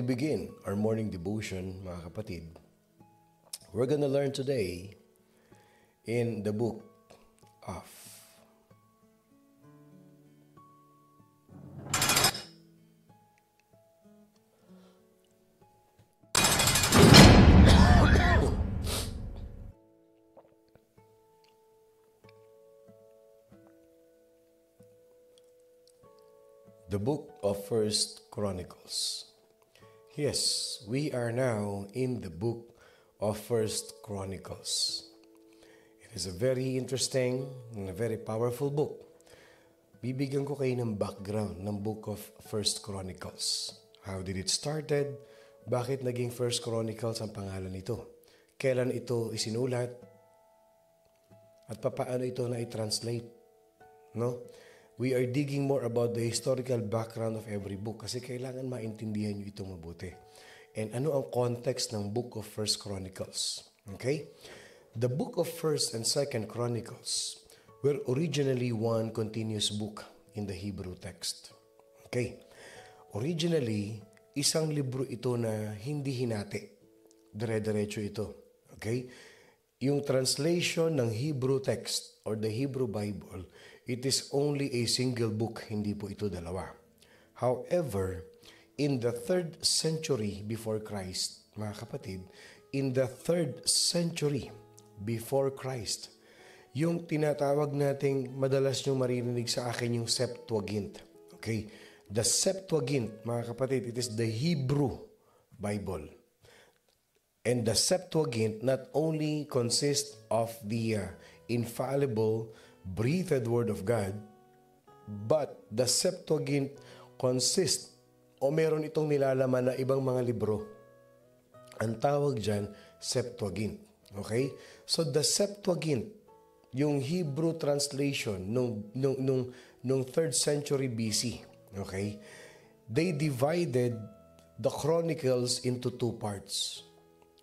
begin our morning devotion, mga kapatid, we're gonna learn today in the book of the book of First Chronicles. Yes, we are now in the book of First Chronicles. It is a very interesting and a very powerful book. Bibigyan ko kayo ng background ng book of First Chronicles. How did it started? Bakit naging First Chronicles ang pangalan nito? Kailan ito isinulat? At paano ito na i-translate? No? We are digging more about the historical background of every book kasi kailangan maintindihan nyo ito mabuti. And ano ang context ng book of First Chronicles? Okay? The book of First and Second Chronicles were originally one continuous book in the Hebrew text. Okay? Originally, isang libro ito na hindi hinati. Dire-diretso ito. Okay? Yung translation ng Hebrew text or the Hebrew Bible, it is only a single book, hindi po ito dalawa. However, in the 3rd century before Christ, mga kapatid, in the 3rd century before Christ, yung tinatawag nating madalas nyo maririnig sa akin yung Septuagint. Okay? The Septuagint, mga kapatid, it is the Hebrew Bible. And the Septuagint not only consists of the infallible breathed word of God, but the Septuagint consists o meron itong nilalaman na ibang mga libro. Ang tawag dyan, Septuagint. Okay? So the Septuagint, yung Hebrew translation nung 3rd century BC, okay? They divided the Chronicles into 2 parts.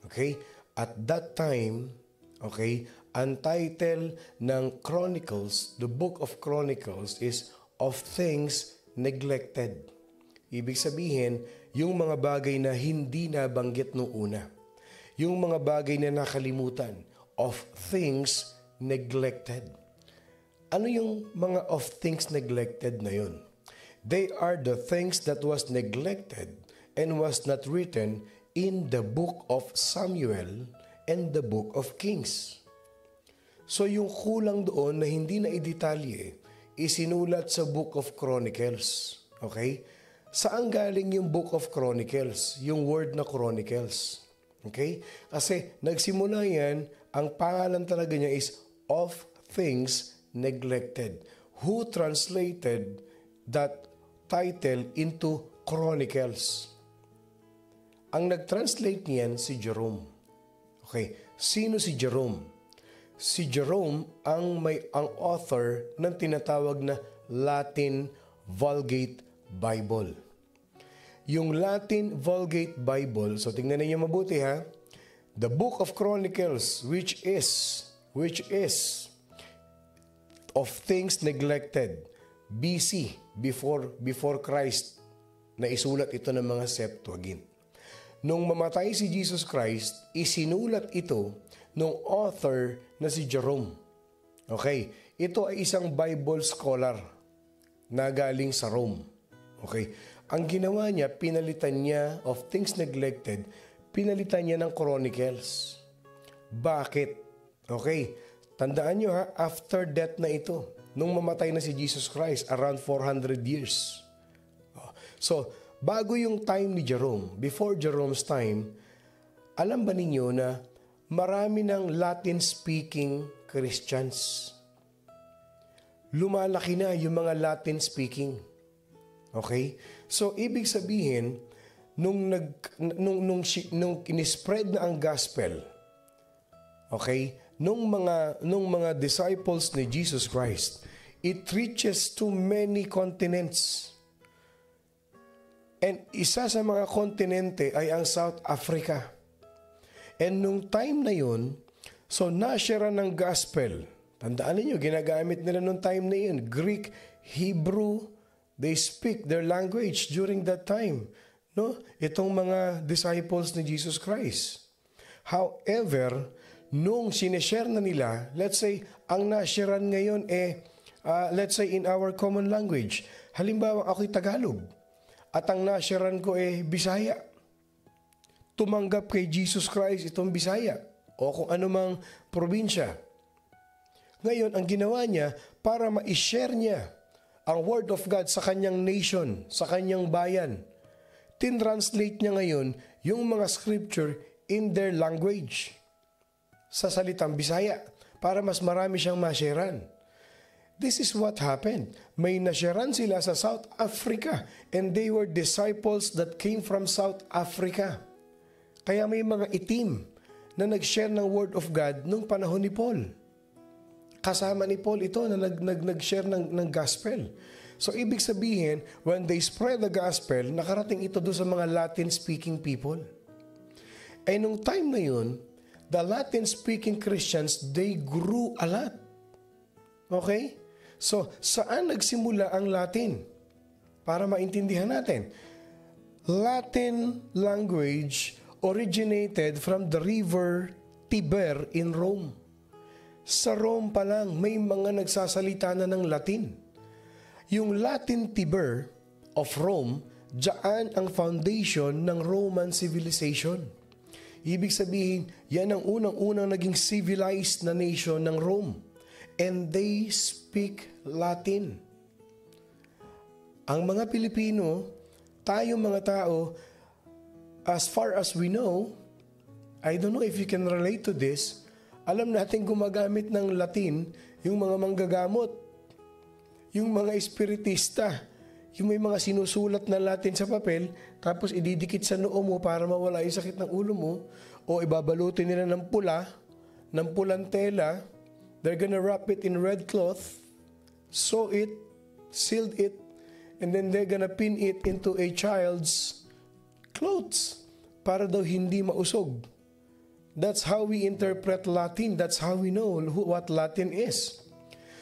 Okay? At that time, okay, ang title ng Chronicles, the book of Chronicles, is of things neglected. Ibig sabihin, yung mga bagay na hindi nabanggit nung una. Yung mga bagay na nakalimutan, of things neglected. Ano yung mga of things neglected na yun? They are the things that was neglected and was not written in the book of Samuel and the book of Kings. So yung kulang doon na hindi na idetalye, isinulat sa Book of Chronicles. Okay? Saan galing yung Book of Chronicles? Yung word na Chronicles. Okay? Kasi nagsimula yan, ang pangalan talaga niya is of things neglected. Who translated that title into Chronicles? Ang nag-translate niyan si Jerome. Okay? Sino si Jerome? Si Jerome ang author ng tinatawag na Latin Vulgate Bible. Yung Latin Vulgate Bible, so tingnan niyo mabuti ha. The Book of Chronicles, which is of things neglected, BC, before Christ, na isulat ito ng mga Septuagint. Nung mamatay si Jesus Christ, isinulat ito nung author na si Jerome. Okay, ito ay isang Bible scholar na galing sa Rome. Okay, ang ginawa niya, pinalitan niya of things neglected, pinalitan niya ng Chronicles. Bakit? Okay, tandaan niyo ha, after death na ito, nung mamatay na si Jesus Christ, around 400 years. So, bago yung time ni Jerome, before Jerome's time, alam ba ninyo na marami ng Latin-speaking Christians? Lumalaki na yung mga Latin-speaking. Okay? So, ibig sabihin, nung inispread na ang gospel, okay, nung mga disciples ni Jesus Christ, it reaches to many continents. And isa sa mga kontinente ay ang South Africa. And nung time na yun, so nashare ng gospel. Tandaan niyo, ginagamit nila nung time na yun, Greek, Hebrew, they speak their language during that time. no? Itong mga disciples ni Jesus Christ. However, nung sineshare na nila, let's say, ang nasharean ngayon let's say in our common language. Halimbawa, ako'y Tagalog at ang nasharean ko Bisaya. Tumanggap kay Jesus Christ itong Bisaya o kung anumang probinsya. Ngayon, ang ginawa niya para ma-share niya ang Word of God sa kanyang nation, sa kanyang bayan. Tin-translate niya ngayon yung mga scripture in their language, sa salitang Bisaya, para mas marami siyang ma-sharean. This is what happened. May nasharean sila sa South Africa and they were disciples that came from South Africa. Kaya may mga itim na nag-share ng Word of God nung panahon ni Paul. Kasama ni Paul ito na nag-share ng gospel. So, ibig sabihin, when they spread the gospel, nakarating ito doon sa mga Latin-speaking people. Eh, nung time na yun, the Latin-speaking Christians, they grew a lot. Okay? So, saan nagsimula ang Latin? Para maintindihan natin. Latin language originated from the river Tiber in Rome. Sa Rome pa lang, may mga nagsasalita na ng Latin. Yung Latin Tiber of Rome, diyan ang foundation ng Roman civilization. Ibig sabihin, yan ang unang-unang naging civilized na nation ng Rome. And they speak Latin. Ang mga Pilipino, tayong mga tao, as far as we know, I don't know if you can relate to this, alam natin gumagamit ng Latin yung mga manggagamot, yung mga espiritista, yung may mga sinusulat na Latin sa papel, tapos ididikit sa noo mo para mawala yung sakit ng ulo mo, o ibabalutin nila ng pulang tela, they're gonna wrap it in red cloth, sew it, sealed it, and then they're gonna pin it into a child's clothes para daw hindi mausog. That's how we interpret Latin. That's how we know what Latin is.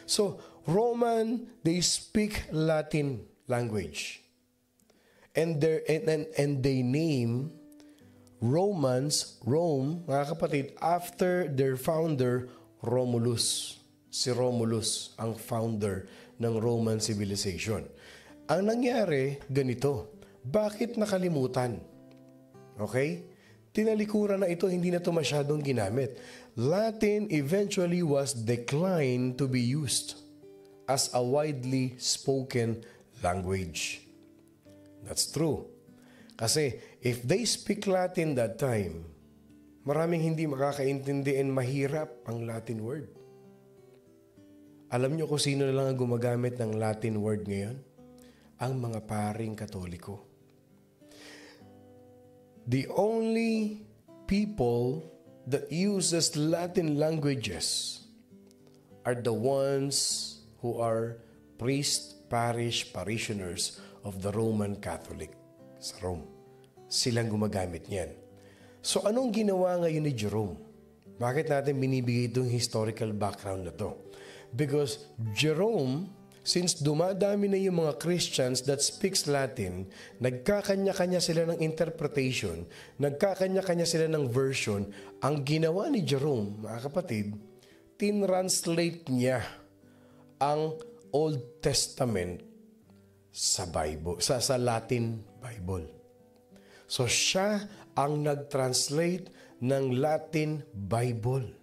So, Roman, they speak Latin language. And they name Rome, mga kapatid, after their founder, Romulus. Si Romulus, ang founder ng Roman civilization. Ang nangyari, ganito. Bakit nakalimutan? Okay? Tinalikuran na ito, hindi na ito masyadong ginamit. Latin eventually was declined to be used as a widely spoken language. That's true. Kasi if they speak Latin that time, maraming hindi makakaintindi and mahirap ang Latin word. Alam niyo kung sino na lang ang gumagamit ng Latin word ngayon? Ang mga paring Katoliko. The only people that uses Latin languages are the ones who are priests, parishioners of the Roman Catholic sa Rome. Silang gumagamit niyan. So anong ginawa ngayon ni Jerome? Bakit natin binibigay itong historical background na to? Because Jerome, since dumadami na yung mga Christians that speaks Latin, nagkakanya-kanya sila ng interpretation, nagkakanya-kanya sila ng version, ang ginawa ni Jerome, mga kapatid, tinranslate niya ang Old Testament sa Bible, sa Latin Bible. So siya ang nag-translate ng Latin Bible.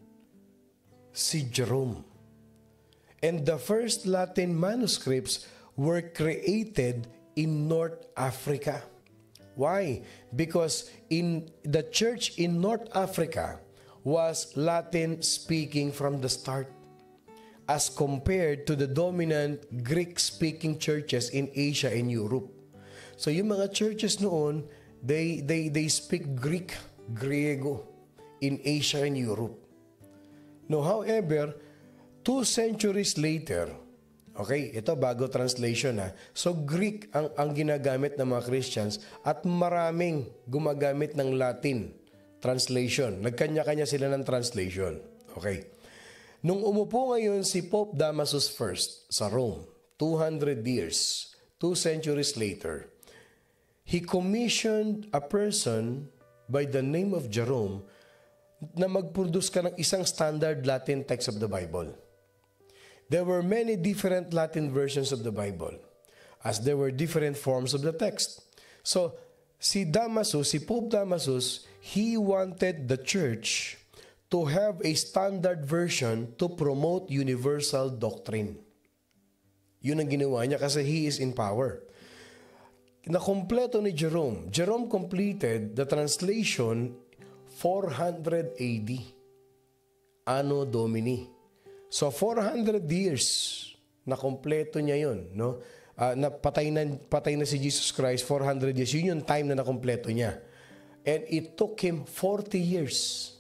Si Jerome. And the first Latin manuscripts were created in North Africa. Why? Because in the church in North Africa was Latin-speaking from the start, as compared to the dominant Greek-speaking churches in Asia and Europe. So yung mga churches noon, they speak Greek, Griego in Asia and Europe. No, however, 2 centuries later, okay, ito bago translation ha. So Greek ang ginagamit ng mga Christians at maraming gumagamit ng Latin translation. Nagkanya-kanya sila ng translation. Okay. Nung umupo ngayon si Pope Damasus I sa Rome, 200 years, 2 centuries later, he commissioned a person by the name of Jerome na mag-produce ka ng isang standard Latin text of the Bible. There were many different Latin versions of the Bible, as there were different forms of the text. So, si Pope Damasus, he wanted the church to have a standard version to promote universal doctrine. Yun ang ginawa niya kasi he is in power. Nakompleto ni Jerome. Jerome completed the translation 400 AD. Anno Domini. So 400 years nakompleto niya yun. No? Patay na si Jesus Christ, 400 years. Yun yung time na nakompleto niya. And it took him 40 years.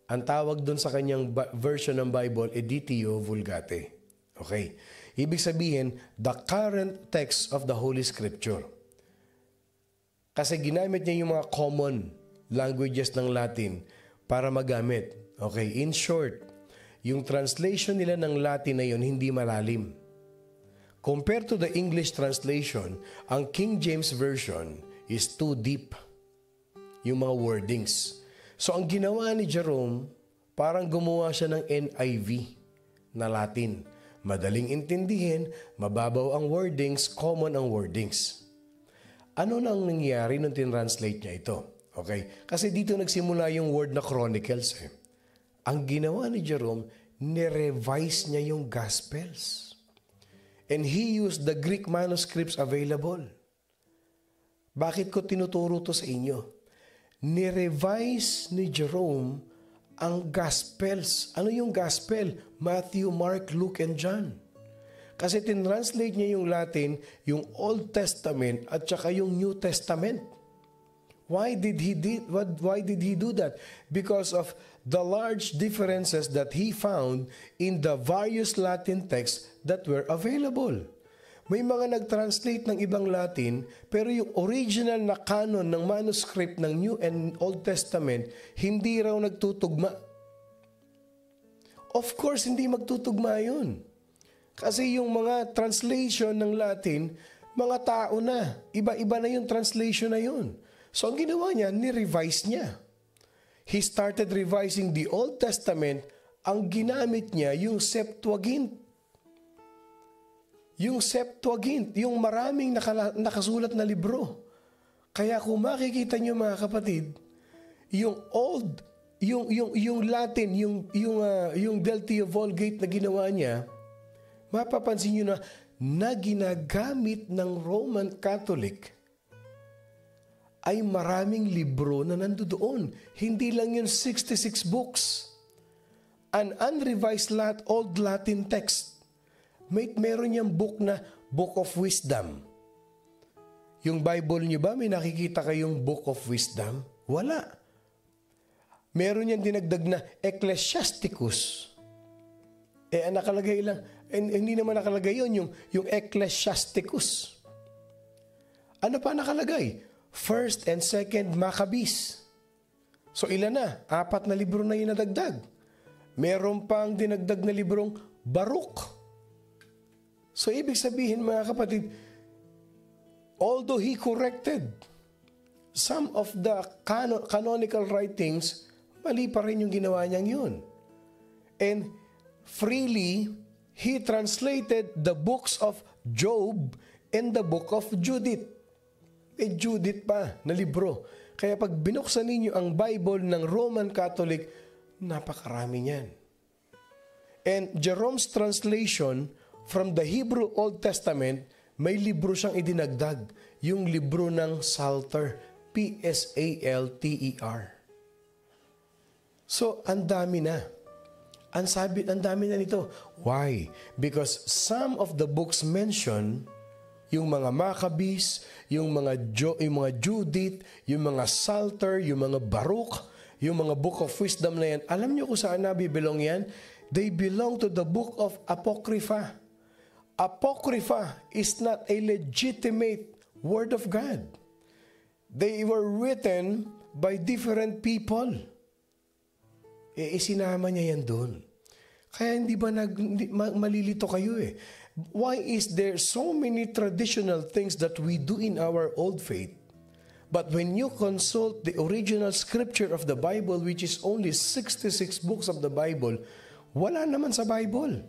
Ang tawag dun sa kanyang version ng Bible, Editio Vulgate. Okay. Ibig sabihin, the current text of the Holy Scripture. Kasi ginamit niya yung mga common languages ng Latin para magamit. Okay. In short, yung translation nila ng Latin na yun hindi malalim. Compared to the English translation, ang King James Version is too deep. Yung mga wordings. So ang ginawa ni Jerome, parang gumawa siya ng NIV na Latin. Madaling intindihin, mababaw ang wordings, common ang wordings. Ano nang nangyari nung tinranslate niya ito? Okay? Kasi dito nagsimula yung word na Chronicles. Ang ginawa ni Jerome, nirevise niya yung Gospels. And he used the Greek manuscripts available. Bakit ko tinuturo to sa inyo? Nirevise ni Jerome ang Gospels. Ano yung Gospel? Matthew, Mark, Luke, and John. Kasi tinranslate niya yung Latin, yung Old Testament at saka yung New Testament. Why did he do that? Because of the large differences that he found in the various Latin texts that were available. May mga nag-translate ng ibang Latin, pero yung original na canon ng manuscript ng New and Old Testament, hindi raw nagtutugma. Of course, hindi magtutugma yun. Kasi yung mga translation ng Latin, mga tao na. Iba-iba na yung translation na yun. So, ang ginawa niya, ni-revise niya. He started revising the Old Testament. Ang ginamit niya, yung Septuagint. Yung Septuagint, yung maraming nakasulat na libro. Kaya kung makikita niyo mga kapatid, yung Old, yung Latin, yung Deltio Vulgate na ginawa niya, mapapansin niyo na ginagamit ng Roman Catholic ay maraming libro na nandoon. Hindi lang yun 66 books. An unrevised Old Latin text. Meron niyang book na Book of Wisdom. Yung Bible niyo ba, may nakikita kayong Book of Wisdom? Wala. Meron niyang dinagdag na Ecclesiasticus. Nakalagay lang, hindi naman nakalagay yun, yung Ecclesiasticus. Ano pa nakalagay? First and Second Maccabees. So ilan na? 4 na libro na yung nadagdag. Meron pang dinagdag na librong Baruch. So, ibig sabihin mga kapatid, although he corrected some of the canonical writings, mali pa rin yung ginawa niyang yun. And freely, he translated the books of Job and the book of Judith. May Judith pa na libro. Kaya pag binuksan ninyo ang Bible ng Roman Catholic, napakarami niyan. And Jerome's translation from the Hebrew Old Testament, may libro siyang idinagdag. Yung libro ng Psalter. P-S-A-L-T-E-R. So, ang dami na. Ang dami na nito. Why? Because some of the books mentioned, yung mga Maccabees, yung mga Judith, yung mga Psalter, yung mga Baruch, yung mga Book of Wisdom na yan. Alam niyo kung saan nabibilong yan? They belong to the book of Apocrypha. Apocrypha is not a legitimate word of God. They were written by different people. Isinama niya yan doon. Kaya hindi ba malilito kayo Why is there so many traditional things that we do in our old faith? But when you consult the original scripture of the Bible, which is only 66 books of the Bible, wala naman sa Bible.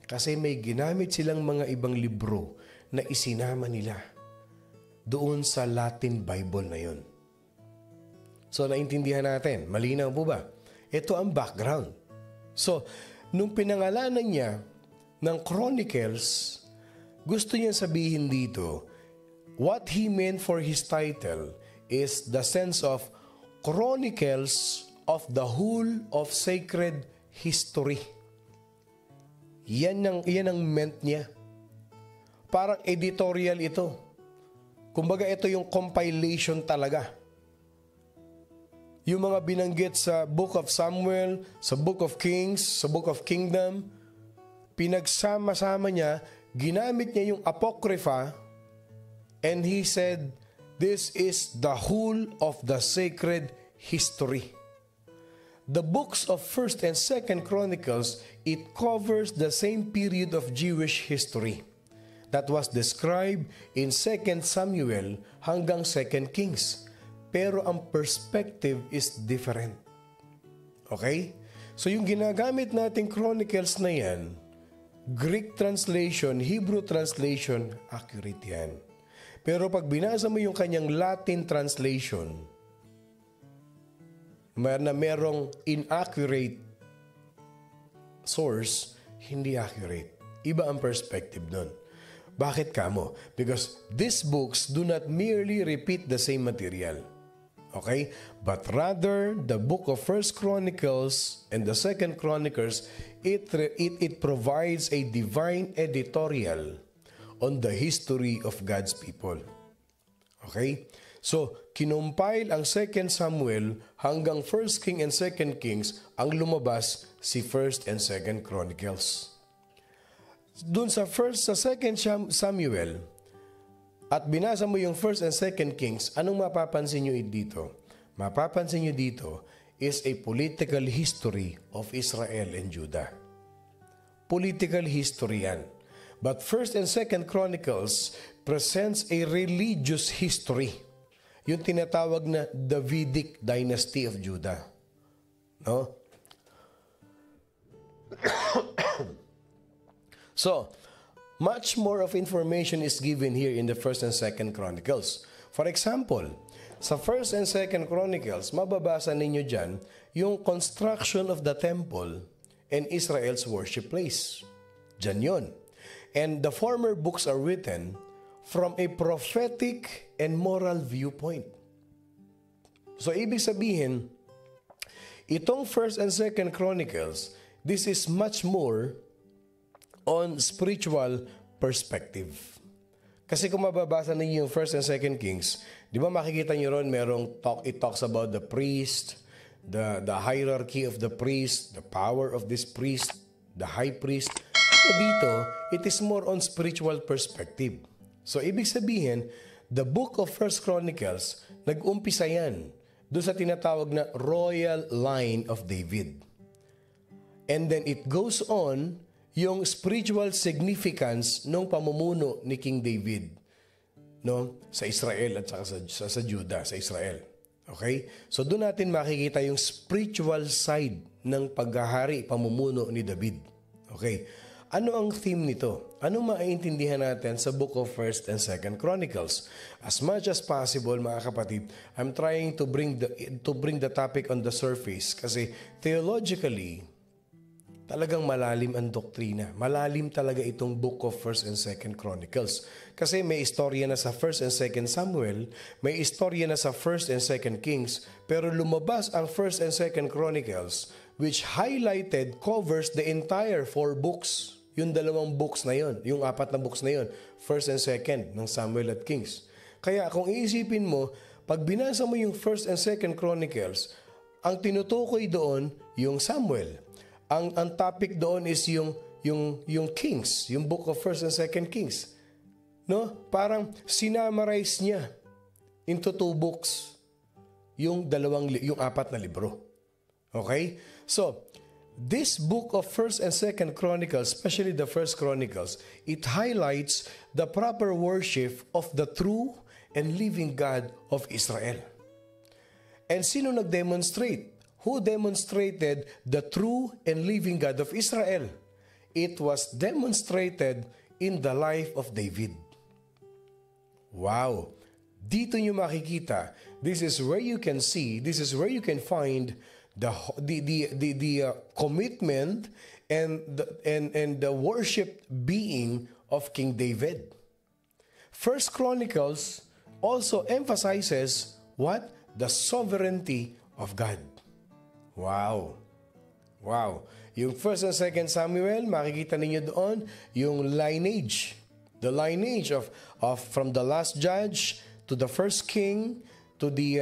Kasi may ginamit silang mga ibang libro na isinama nila doon sa Latin Bible na yun. So, naintindihan natin. Malinaw po ba? Ito ang background. So, nung pinangalanan niya ng Chronicles, gusto niya sabihin dito, what he meant for his title is the sense of Chronicles of the whole of sacred history. Yan ang meant niya. Parang editorial ito. Kumbaga ito yung compilation talaga. Yung mga binanggit sa Book of Samuel, sa Book of Kings, sa Book of Kingdom, pinagsama-sama niya, ginamit niya yung Apocrypha, and he said, this is the whole of the sacred history. The books of 1st and 2nd Chronicles, it covers the same period of Jewish history that was described in 2nd Samuel hanggang 2nd Kings. Pero ang perspective is different. Okay? So yung ginagamit nating Chronicles na yan, Greek translation, Hebrew translation, accurate yan. Pero pag binasa mo yung kanyang Latin translation, na merong inaccurate source, hindi accurate. Iba ang perspective nun. Bakit kamo? Because these books do not merely repeat the same material. Okay? But rather, the book of 1st Chronicles and the 2nd Chronicles, it provides a divine editorial on the history of God's people. Okay? So, kinumpile ang 2nd Samuel hanggang 1st King and 2nd Kings, ang lumabas si 1st and 2nd Chronicles. Doon sa 2nd Samuel, at binasa mo yung 1st and 2nd Kings, anong mapapansin nyo dito? Mapapansin nyo dito is a political history of Israel and Judah. Political history yan. But 1st and 2nd Chronicles presents a religious history. Yung tinatawag na Davidic dynasty of Judah. No? So, much more of information is given here in the 1st and 2nd Chronicles. For example, sa 1st and 2nd Chronicles, mababasa ninyo dyan yung construction of the temple and Israel's worship place. Dyan yun. And the former books are written from a prophetic and moral viewpoint. So, ibig sabihin, itong 1st and 2nd Chronicles, this is much more on spiritual perspective. Kasi kung mababasa ninyo yung 1st and 2nd Kings, di ba makikita nyo ron, it talks about the priest, the hierarchy of the priest, the power of this priest, the high priest. So dito, it is more on spiritual perspective. So, ibig sabihin, the book of 1st Chronicles, nag-umpisa yan doon sa tinatawag na royal line of David. And then it goes on yung spiritual significance ng pamumuno ni King David, no, sa Israel at saka sa Judah, sa Israel. Okay? So, doon natin makikita yung spiritual side ng paghahari, pamumuno ni David. Okay? Ano ang theme nito? Ano maiintindihan natin sa Book of 1st and 2nd Chronicles? As much as possible, mga kapatid, I'm trying to bring the topic on the surface kasi theologically, talagang malalim ang doktrina. Malalim talaga itong Book of 1st and 2nd Chronicles. Kasi may istorya na sa 1st and 2nd Samuel, may istorya na sa 1st and 2nd Kings, pero lumabas ang 1st and 2nd Chronicles, which covers the entire 4 books. Yung 2 books na yon, yung 4 na books na yon, 1st and 2nd ng Samuel at Kings. Kaya kung iisipin mo, pag binasa mo yung 1st and 2nd Chronicles, ang tinutukoy doon yung Samuel. Ang topic doon is yung Kings, yung book of 1st and 2nd Kings. No? Parang sinamarize niya into 2 books yung 4 na libro. Okay? So, This book of 1st and 2nd Chronicles, especially the 1st Chronicles, it highlights the proper worship of the true and living God of Israel. And sino nag-demonstrate? Who demonstrated the true and living God of Israel? It was demonstrated in the life of David. Wow! Dito nyo makikita, this is where you can see, this is where you can find the commitment and the worship being of King David. First Chronicles also emphasizes what? The sovereignty of God. Wow! Wow! Yung 1st and 2nd Samuel, makikita ninyo doon yung lineage. The lineage of from the last judge to the first king to the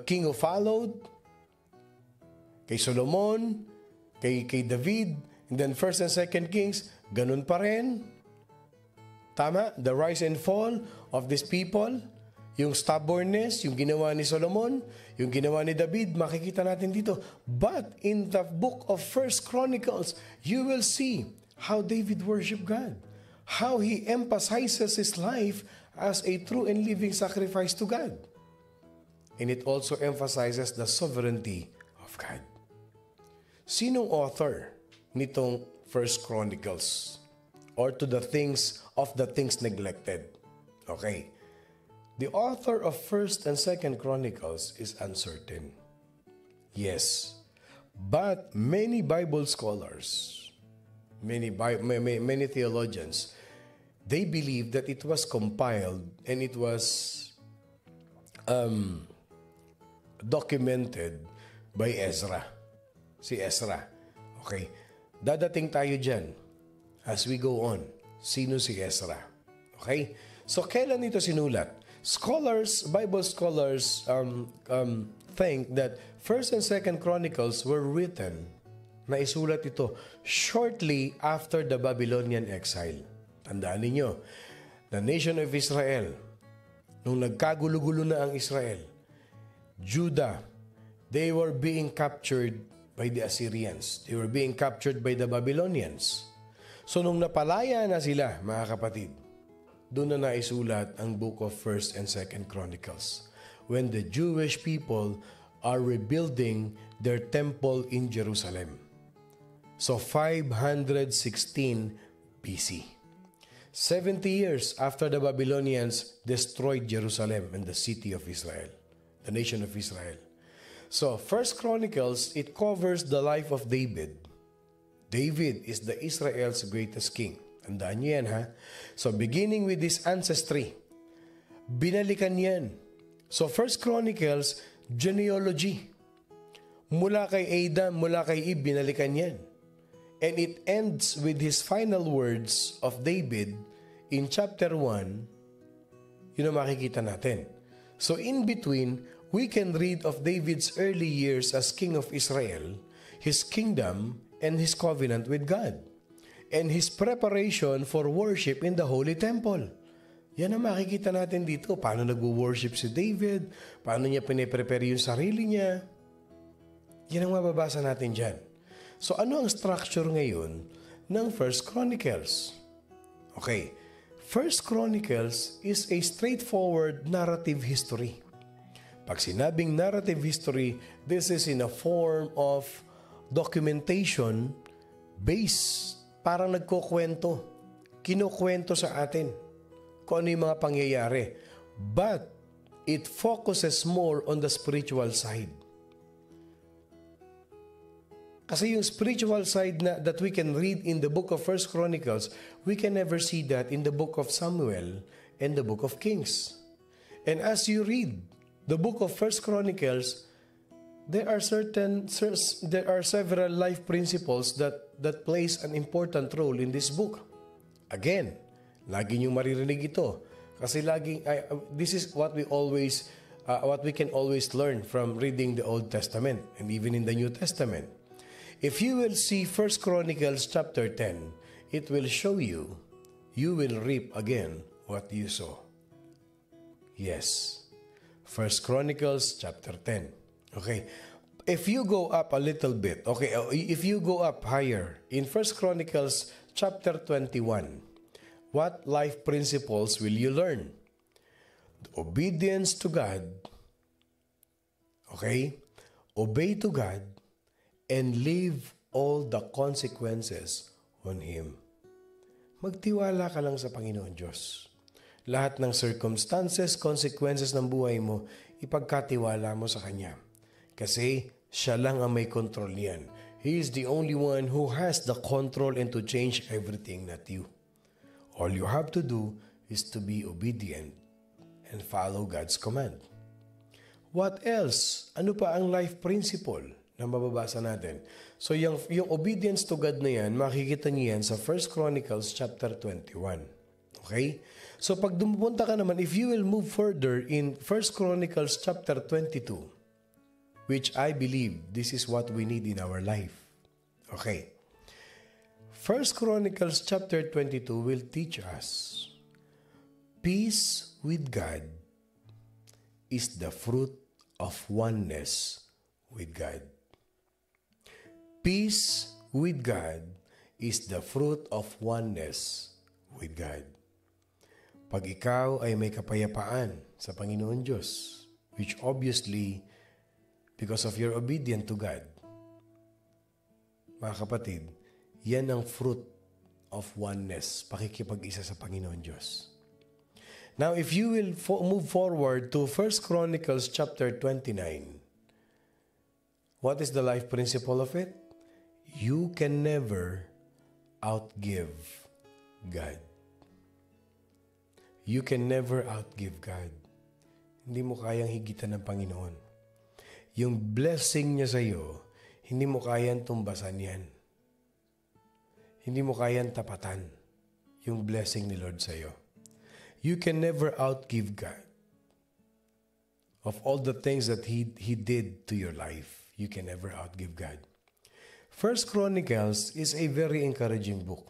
king who followed, kay Solomon, kay David, and then 1st and 2nd Kings, ganun pa rin. Tama? The rise and fall of these people, yung stubbornness, yung ginawa ni Solomon, yung ginawa ni David, makikita natin dito. But in the book of 1st Chronicles, you will see how David worshiped God, how he emphasizes his life as a true and living sacrifice to God. And it also emphasizes the sovereignty of God. Sinong author nitong 1st Chronicles? Or to the things neglected? Okay. The author of 1st and 2nd Chronicles is uncertain. Yes. But many Bible scholars, many theologians, they believe that it was compiled and it was documented by Ezra. Si Ezra. Okay. Dadating tayo dyan as we go on. Sino si Ezra? Okay? So, kailan ito sinulat? Bible scholars think that 1st and 2nd Chronicles were written, naisulat ito, shortly after the Babylonian exile. Tandaan ninyo, the nation of Israel, nung nagkagulo-gulo na ang Israel, Judah, they were being captured by the Assyrians. They were being captured by the Babylonians. So nung napalaya na sila, mga kapatid, doon na naisulat ang book of 1st and 2nd Chronicles, when the Jewish people are rebuilding their temple in Jerusalem. So 516 BC. 70 years after the Babylonians destroyed Jerusalem and the city of Israel, the nation of Israel. So 1st Chronicles, it covers the life of David. David is the Israel's greatest king. Tandaan niyo yan, ha? So, beginning with his ancestry, binalikan yan. So, 1st Chronicles, genealogy. Mula kay Adam, mula kay Eve, binalikan yan. And it ends with his final words of David in chapter 1. Yun ang makikita natin. So, in between, we can read of David's early years as king of Israel, his kingdom, and his covenant with God, and his preparation for worship in the Holy Temple. Yan ang makikita natin dito. Paano nagwo-worship si David, paano niya piniprepare yung sarili niya. Yan ang mababasa natin dyan. So ano ang structure ngayon ng 1st Chronicles? Okay, 1st Chronicles is a straightforward narrative history. Pag sinabing narrative history, this is in a form of documentation based, parang nagkukwento, kinukwento sa atin kung ano yung mga pangyayari. But it focuses more on the spiritual side. Kasi yung spiritual side that we can read in the book of 1st Chronicles, we can never see that in the book of Samuel and the book of Kings. And as you read the book of 1st Chronicles, there are several life principles that plays an important role in this book. Again, lagi niyong maririnig ito kasi this is what we can always learn from reading the Old Testament and even in the New Testament. If you will see 1st Chronicles chapter 10, it will show you will reap again what you sow. Yes. 1st Chronicles chapter 10. Okay. if you go up a little bit, okay, if you go up higher, in First Chronicles chapter 21, what life principles will you learn? Obedience to God, okay? Obey to God and leave all the consequences on Him. Magtiwala ka lang sa Panginoon Diyos. Lahat ng circumstances, consequences ng buhay mo, ipagkatiwala mo sa Kanya. Kasi siya lang ang may control niyan. He is the only one who has the control and to change everything, not you. All you have to do is to be obedient and follow God's command. What else? Ano pa ang life principle na mababasa natin? So yung obedience to God na yan, makikita niyo yan sa 1 Chronicles chapter 21. Okay? So pag dumupunta ka naman, if you will move further in 1 Chronicles chapter 22, which I believe this is what we need in our life. Okay. 1 Chronicles chapter 22 will teach us peace with God is the fruit of oneness with God. Peace with God is the fruit of oneness with God. Pag ikaw ay may kapayapaan sa Panginoon Diyos, which obviously, because of your obedience to God, mga kapatid, yan ang fruit of oneness, pakikipag-isa sa Panginoon Diyos. Now, if you will move forward to 1 Chronicles chapter 29, what is the life principle of it? You can never outgive God. You can never outgive God. Hindi mo kayang higitan ng Panginoon. Yung blessing niya sa iyo, hindi mo kayang tumbasan yan. Hindi mo kayang tapatan yung blessing ni Lord sa iyo. You can never outgive God. Of all the things that He did to your life, you can never outgive God. First Chronicles is a very encouraging book.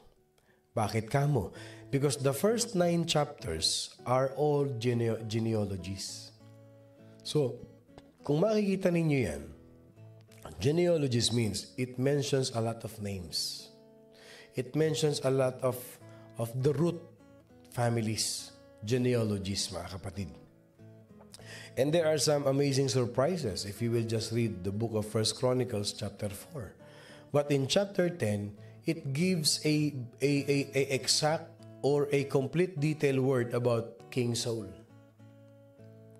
Bakit kamo? Because the first 9 chapters are all genealogies. So, kung makikita ninyo yan, genealogies means it mentions a lot of names. It mentions a lot of the root families. Genealogies, mga kapatid. And there are some amazing surprises if you will just read the book of 1 Chronicles chapter 4. But in chapter 10, it gives a exact or a complete detailed word about King Saul.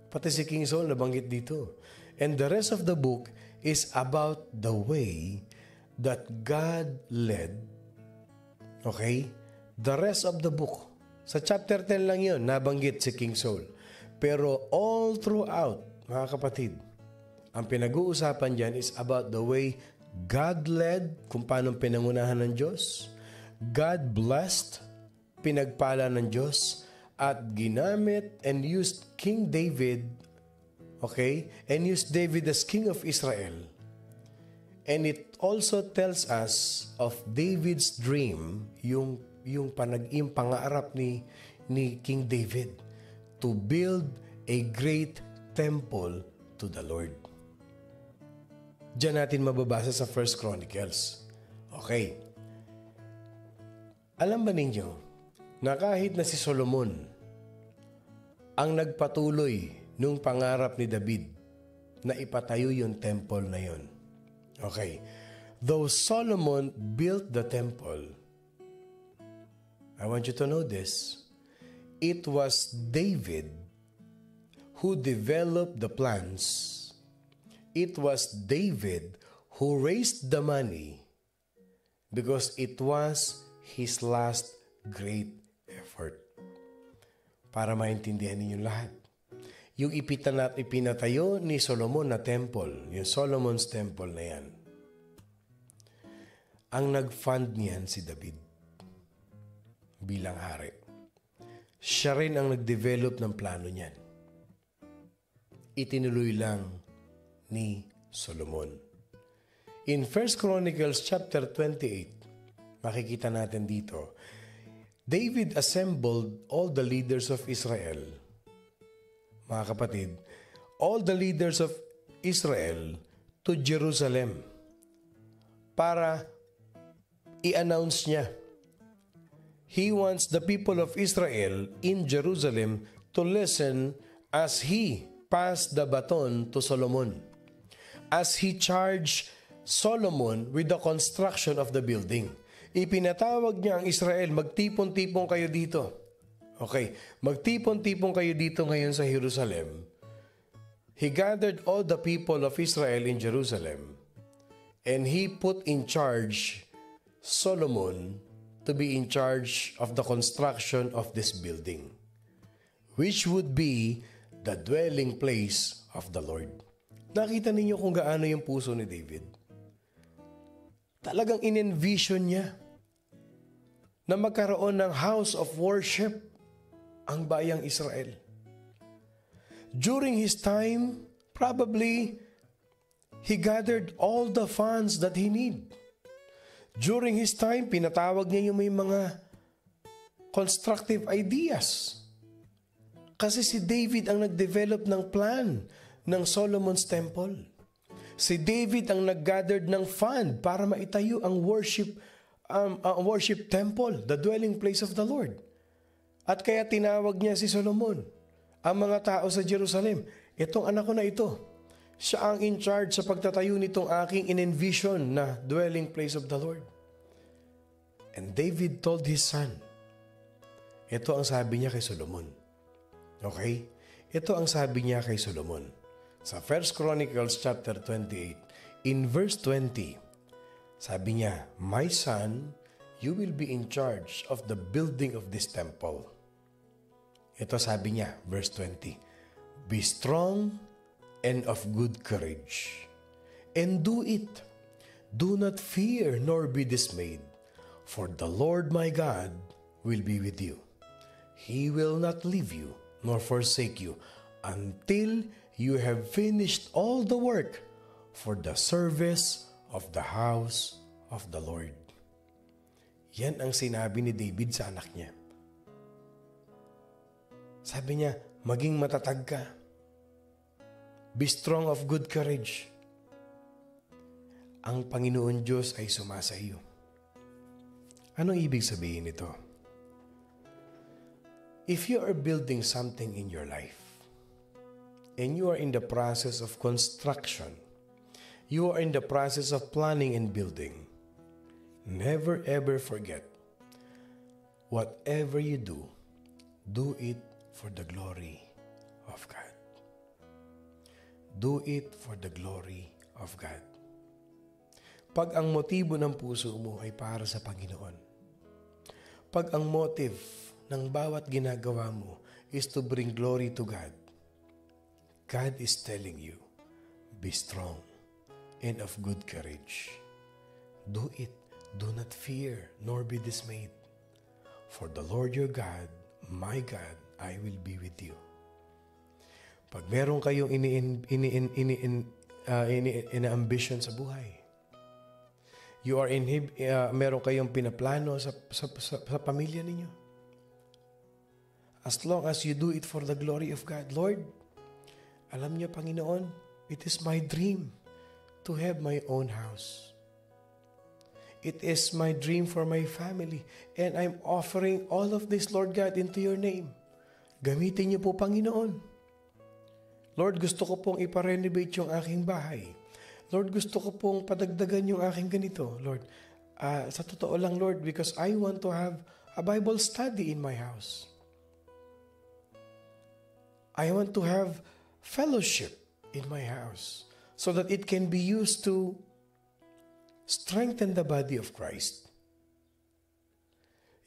Pati si King Saul nabanggit dito. And the rest of the book is about the way that God led. Okay? The rest of the book. Sa chapter 10 lang yun, nabanggit si King Saul. Pero all throughout, mga kapatid, ang pinag-uusapan dyan is about the way God led, kung paano pinangunahan ng Diyos, God blessed, pinagpala ng Diyos, at ginamit and used King David, okay, and used David as King of Israel. And it also tells us of David's dream, yung pangarap ni King David to build a great temple to the Lord. Diyan natin mababasa sa 1 Chronicles. Okay. Alam ba ninyo na kahit na si Solomon ang nagpatuloy nung pangarap ni David na ipatayo yung temple na yun. Okay. Though Solomon built the temple, I want you to know this. It was David who developed the plans. It was David who raised the money because it was his last great effort. Para maintindihan ninyo lahat. Yung ipinatayo ni Solomon na temple, yung Solomon's temple na yan, ang nag-fund niyan si David bilang hari. Siya rin ang nag-develop ng plano niyan. Itinuloy lang ni Solomon. In 1 Chronicles chapter 28, makikita natin dito, David assembled all the leaders of Israel. Mga kapatid, all the leaders of Israel to Jerusalem para i-announce niya. He wants the people of Israel in Jerusalem to listen as he passed the baton to Solomon, as he charged Solomon with the construction of the building. Ipinatawag niya ang Israel, magtipon-tipon kayo dito. Okay, magtipon-tipon kayo dito ngayon sa Jerusalem. He gathered all the people of Israel in Jerusalem, and he put in charge Solomon to be in charge of the construction of this building, which would be the dwelling place of the Lord. Nakita ninyo kung gaano yung puso ni David. Talagang in-envision niya na magkaroon ng house of worship ang bayang Israel. During his time, probably, he gathered all the funds that he need. During his time, pinatawag niya yung may mga constructive ideas. Kasi si David ang nag-develop ng plan ng Solomon's Temple. Si David ang nag-gathered ng fund para maitayo ang worship temple, the dwelling place of the Lord. At kaya tinawag niya si Solomon, ang mga tao sa Jerusalem, itong anak ko na ito, siya ang in charge sa pagtatayo nitong aking in-envision na dwelling place of the Lord. And David told his son, ito ang sabi niya kay Solomon. Okay? Ito ang sabi niya kay Solomon. Sa 1 Chronicles chapter 28, in verse 20, sabi niya, my son, you will be in charge of the building of this temple. Ito sabi niya, verse 20, be strong and of good courage, and do it. Do not fear nor be dismayed, for the Lord my God will be with you. He will not leave you nor forsake you until you have finished all the work for the service of the house of the Lord. Yan ang sinabi ni David sa anak niya. Sabi niya, maging matatag ka. Be strong of good courage. Ang Panginoon Diyos ay sumasa iyo. Anong ibig sabihin nito? If you are building something in your life, and you are in the process of construction, you are in the process of planning and building, never ever forget, whatever you do, do it for the glory of God. Do it for the glory of God. Pag ang motibo ng puso mo ay para sa Panginoon, pag ang motive ng bawat ginagawa mo is to bring glory to God, God is telling you, be strong and of good courage. Do it. Do not fear nor be dismayed. For the Lord your God, my God, I will be with you. Pag meron kayong ina-ambition sa buhay, meron kayong pinaplano sa pamilya ninyo, as long as you do it for the glory of God, Lord, alam niyo, Panginoon, it is my dream to have my own house. It is my dream for my family, and I'm offering all of this, Lord God, into your name. Gamitin niyo po, Panginoon. Lord, gusto ko pong iparenovate yung aking bahay. Lord, gusto ko pong padagdagan yung aking ganito, Lord. Sa totoo lang, Lord, because I want to have a Bible study in my house. I want to have fellowship in my house so that it can be used to strengthen the body of Christ.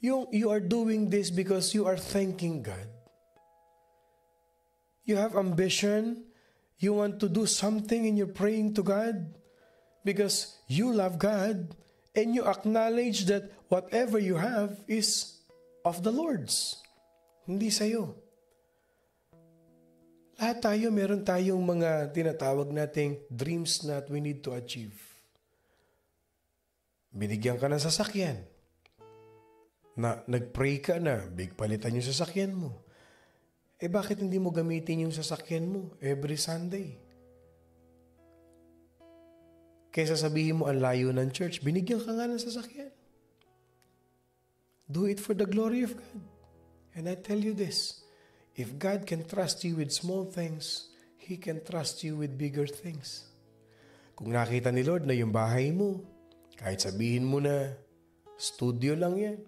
You are doing this because you are thanking God. You have ambition. You want to do something and you're praying to God because you love God and you acknowledge that whatever you have is of the Lord's. Hindi sa'yo. Lahat tayo, meron tayong mga tinatawag nating dreams that we need to achieve. Binigyan ka ng sasakyan. Nag-pray ka na, palitan yung sasakyan mo. Bakit hindi mo gamitin yung sasakyan mo every Sunday? Kaysa sabihin mo ang layo ng church, binigyan ka nga ng sasakyan. Do it for the glory of God. And I tell you this, if God can trust you with small things, He can trust you with bigger things. Kung nakita ni Lord na yung bahay mo, kahit sabihin mo na studio lang yan,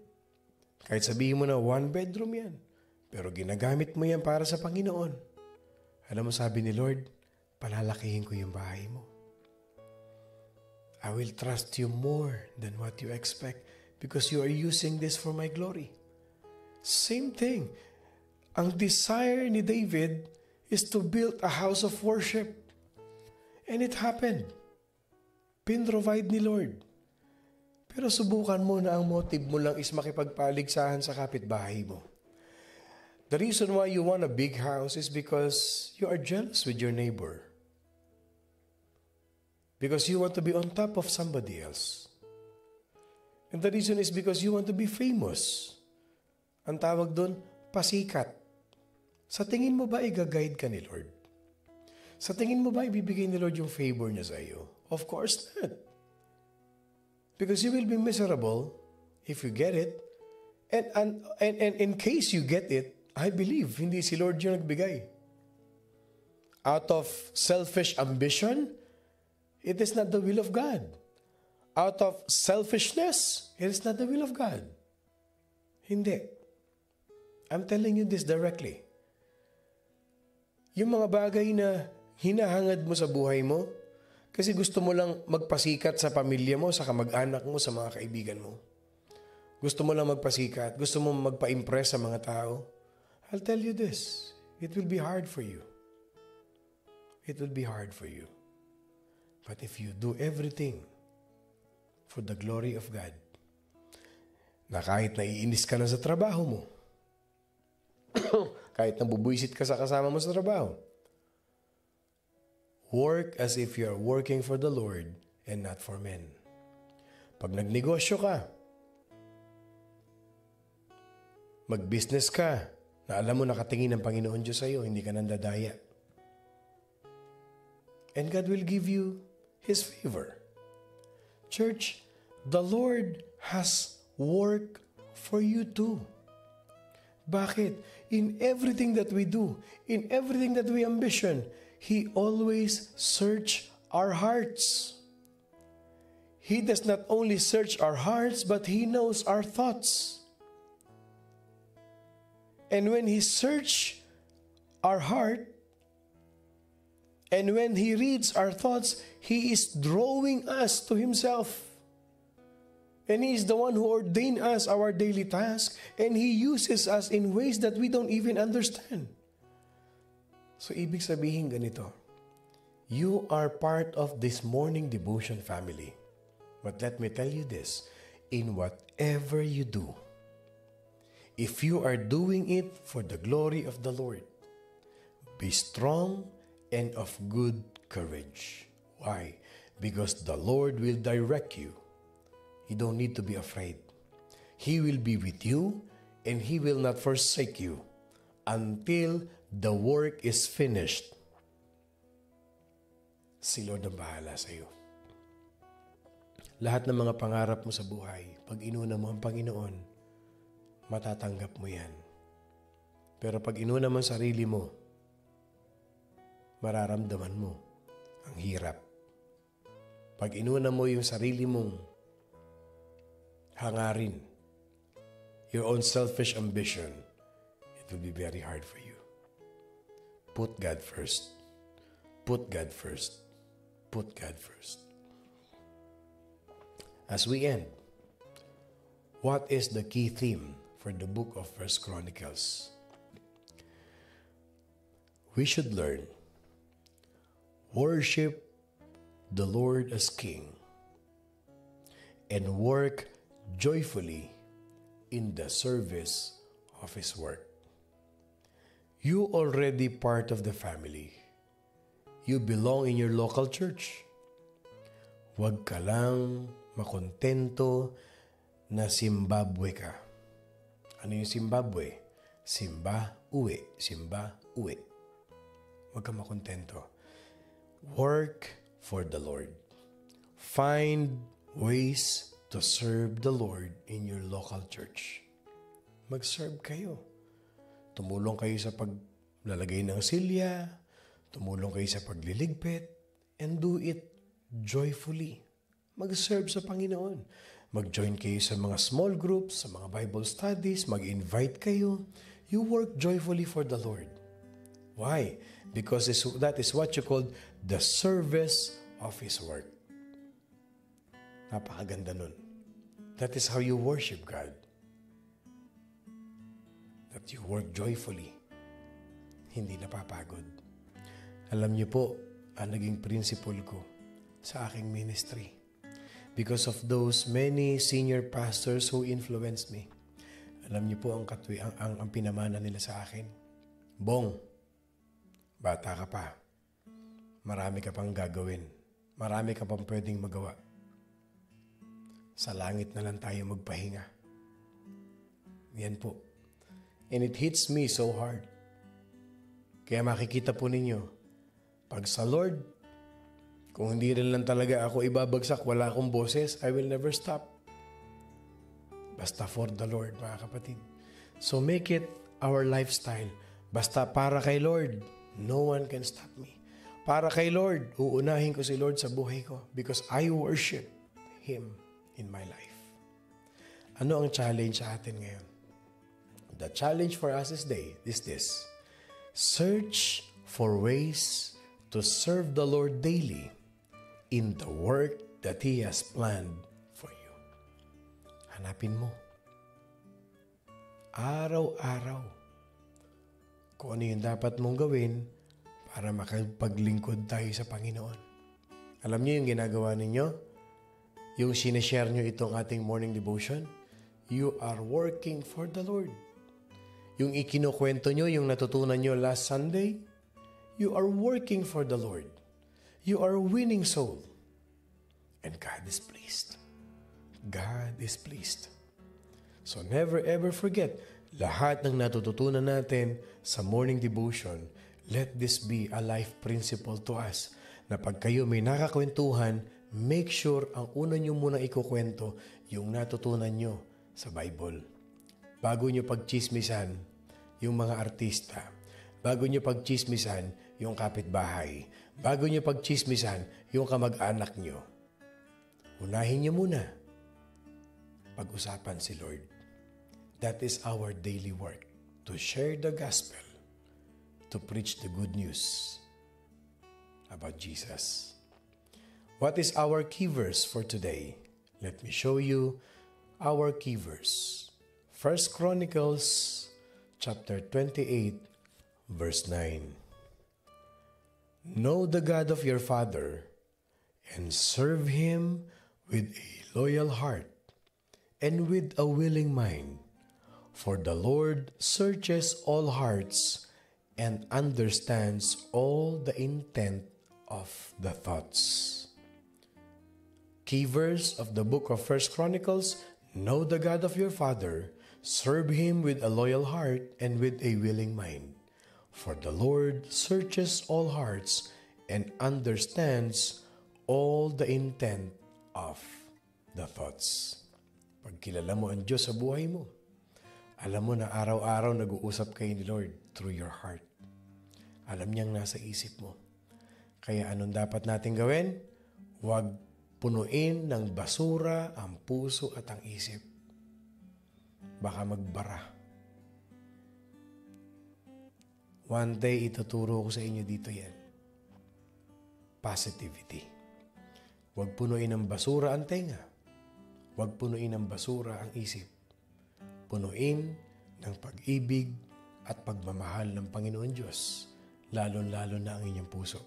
kahit sabihin mo na 1 bedroom yan, pero ginagamit mo yan para sa Panginoon, alam mo sabi ni Lord, palalakihin ko yung bahay mo. I will trust you more than what you expect because you are using this for my glory. Same thing. Ang desire ni David is to build a house of worship. And it happened. Pinrovide ni Lord. Pero subukan mo na ang motive mo lang is makipagpaligsahan sa kapitbahay mo. The reason why you want a big house is because you are jealous with your neighbor. Because you want to be on top of somebody else. And the reason is because you want to be famous. Ang tawag doon, pasikat. Sa tingin mo ba i-guide ka ni Lord? Sa tingin mo ba ibibigay ni Lord yung favor niya sa iyo? Of course not. Because you will be miserable if you get it. And in case you get it, I believe hindi si Lord yung nagbigay. Out of selfish ambition, it is not the will of God. Out of selfishness, it is not the will of God. Hindi. I'm telling you this directly. Yung mga bagay na hinahangad mo sa buhay mo, kasi gusto mo lang magpasikat sa pamilya mo, sa kamag-anak mo, sa mga kaibigan mo. Gusto mo lang magpasikat, gusto mo magpa-impress sa mga tao. I'll tell you this, it will be hard for you. It will be hard for you. But if you do everything for the glory of God, na kahit naiinis ka na sa trabaho mo, kahit nabubuisit ka sa kasama mo sa trabaho, work as if you are working for the Lord and not for men. Pag nagnegosyo ka, mag-business ka, na alam mo nakatingin ng Panginoon Diyos sa iyo, hindi ka nandadaya. And God will give you His favor. Church, the Lord has work for you too. Bakit? In everything that we do, in everything that we ambition, He always search our hearts. He does not only search our hearts, but He knows our thoughts. And when He search our heart, and when He reads our thoughts, He is drawing us to Himself. And He is the one who ordained us our daily task, and He uses us in ways that we don't even understand. So, ibig sabihin ganito, you are part of this morning devotion family. But let me tell you this, in whatever you do, if you are doing it for the glory of the Lord, be strong and of good courage. Why? Because the Lord will direct you. You don't need to be afraid. He will be with you and He will not forsake you until the work is finished. Si Lord ang bahala sa iyo. Lahat ng mga pangarap mo sa buhay, pag inuna mo ang Panginoon, matatanggap mo yan. Pero pag inuna mo ang sarili mo, mararamdaman mo ang hirap. Pag inuna mo yung sarili mong hangarin, your own selfish ambition, it will be very hard for you. Put God first. Put God first. Put God first. As we end, what is the key theme for the book of 1 Chronicles? We should learn, worship the Lord as King and work joyfully in the service of His work. You already part of the family. You belong in your local church. Huwag ka lang makontento na Zimbabwe ka. Ano yung Zimbabwe? Simba, uwi. Simba, uwi. Huwag ka makontento. Work for the Lord. Find ways to serve the Lord in your local church. Mag-serve kayo. Tumulong kayo sa paglalagay ng silya, tumulong kayo sa pagliligpit, and do it joyfully. Mag-serve sa Panginoon. Mag-join kayo sa mga small groups, sa mga Bible studies, mag-invite kayo. You work joyfully for the Lord. Why? Because that is what you call the service of His work. Napakaganda nun. That is how you worship God. That you work joyfully. Hindi napapagod. Alam niyo po, ang naging principle ko sa aking ministry. Because of those many senior pastors who influenced me. Alam niyo po ang pinamana nila sa akin. Bong, bata ka pa. Marami ka pang gagawin. Marami ka pang pwedeng magawa. Sa langit na lang tayo magpahinga. Yan po. And it hits me so hard. Kaya makikita po ninyo, pag sa Lord, kung hindi rin lang talaga ako ibabagsak, wala akong boses, I will never stop. Basta for the Lord, mga kapatid. So make it our lifestyle. Basta para kay Lord, no one can stop me. Para kay Lord, uunahin ko si Lord sa buhay ko because I worship Him in my life. Ano ang challenge sa atin ngayon? The challenge for us is this. Search for ways to serve the Lord daily in the work that He has planned for you. Hanapin mo. Araw-araw. Kung ano yung dapat mong gawin para makapaglingkod tayo sa Panginoon. Alam niyo yung ginagawa ninyo? Yung sinishare nyo itong ating morning devotion? You are working for the Lord. Yung ikinukwento nyo, yung natutunan nyo last Sunday, you are working for the Lord. You are winning soul. And God is pleased. God is pleased. So never ever forget, lahat ng natututunan natin sa morning devotion, let this be a life principle to us na pag kayo may nakakwentuhan, make sure ang una nyo munang ikukwento yung natutunan nyo sa Bible. Bago nyo pagchismisan yung mga artista, bago nyo pagchismisan yung kapitbahay, bago nyo pagchismisan yung kamag-anak nyo, unahin nyo muna pag-usapan si Lord. That is our daily work, to share the gospel, to preach the good news about Jesus. What is our key verse for today? Let me show you our key verse. 1 Chronicles chapter 28, verse 9. Know the God of your father and serve Him with a loyal heart and with a willing mind. For the Lord searches all hearts and understands all the intent of the thoughts. Key verse of the book of 1 Chronicles, know the God of your father, serve Him with a loyal heart and with a willing mind. For the Lord searches all hearts and understands all the intent of the thoughts. Pag kilala mo ang Diyos sa buhay mo, alam mo na araw-araw nag-uusap kayo ni Lord through your heart. Alam niyang nasa isip mo. Kaya anong dapat natin gawin? Huwag punuin ng basura ang puso at ang isip. Baka magbara. One day, ituturo ko sa inyo dito yan. Positivity. Huwag punuin ng basura ang tenga. Huwag punuin ng basura ang isip. Punuin ng pag-ibig at pagmamahal ng Panginoon Diyos, lalo-lalo na ang inyong puso.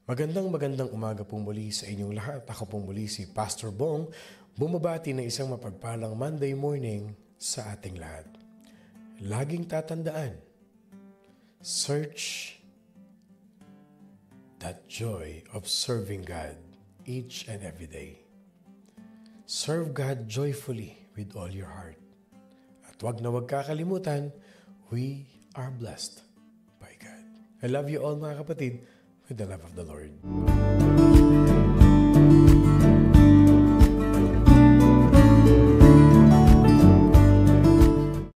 Magandang umaga po muli sa inyong lahat. Ako po muli si Pastor Bong, bumabati ng isang mapagpalang Monday morning sa ating lahat. Laging tatandaan, search that joy of serving God each and every day. Serve God joyfully with all your heart. At wag na wag kakalimutan, we are blessed by God. I love you all mga kapatid with the love of the Lord.